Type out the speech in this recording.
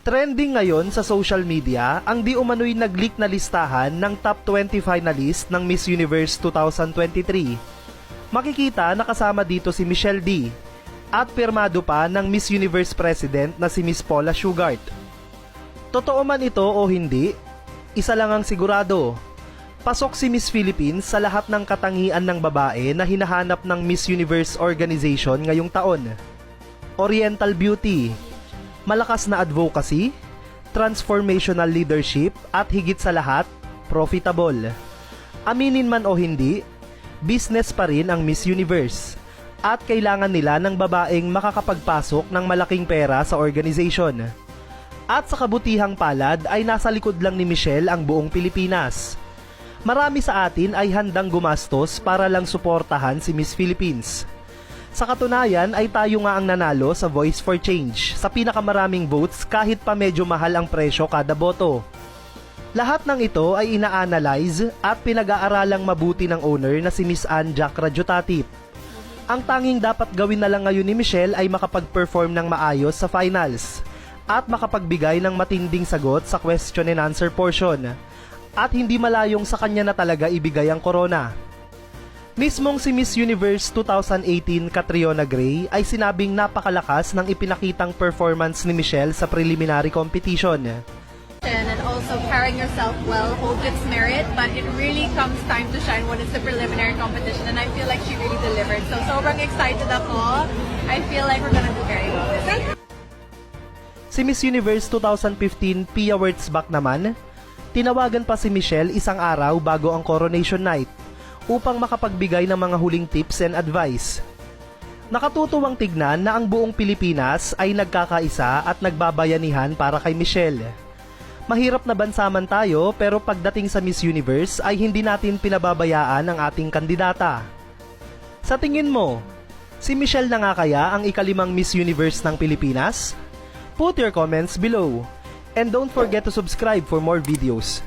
Trending ngayon sa social media ang di umano'y nag-leak na listahan ng top 20 finalist ng Miss Universe 2023. Makikita na kasama dito si Michelle D. at pirmado pa ng Miss Universe President na si Miss Paula Shugart. Totoo man ito o hindi, isa lang ang sigurado. Pasok si Miss Philippines sa lahat ng katangian ng babae na hinahanap ng Miss Universe organization ngayong taon. Oriental beauty, malakas na advocacy, transformational leadership at higit sa lahat, profitable. Aminin man o hindi, business pa rin ang Miss Universe at kailangan nila ng babaeng makakapagpasok ng malaking pera sa organization. At sa kabutihang palad ay nasa likod lang ni Michelle ang buong Pilipinas. Marami sa atin ay handang gumastos para lang suportahan si Miss Philippines. Sa katunayan ay tayo nga ang nanalo sa Voice for Change sa pinakamaraming votes kahit pa medyo mahal ang presyo kada boto. Lahat ng ito ay ina-analyze at pinag-aaralang mabuti ng owner na si Miss Ann Jack Radiotatip. Ang tanging dapat gawin na lang ngayon ni Michelle ay makapag-perform ng maayos sa finals at makapagbigay ng matinding sagot sa question and answer portion at hindi malayong sa kanya na talaga ibigay ang corona. Mismong si Miss Universe 2018 Catriona Gray ay sinabing napakalakas ng ipinakitang performance ni Michelle sa preliminary competition. And also carrying yourself well holds its merit, but it really comes time to shine when it's a preliminary competition, and I feel like she really delivered. So sobrang excited ako. I feel like we're gonna do very well. Si Miss Universe 2015 Pia Wurtzbach naman, tinawagan pa si Michelle isang araw bago ang coronation night upang makapagbigay ng mga huling tips and advice. Nakatutuwang tignan na ang buong Pilipinas ay nagkakaisa at nagbabayanihan para kay Michelle. Mahirap na bansa man tayo pero pagdating sa Miss Universe ay hindi natin pinababayaan ang ating kandidata. Sa tingin mo, si Michelle na nga kaya ang ikalimang Miss Universe ng Pilipinas? Put your comments below. And don't forget to subscribe for more videos.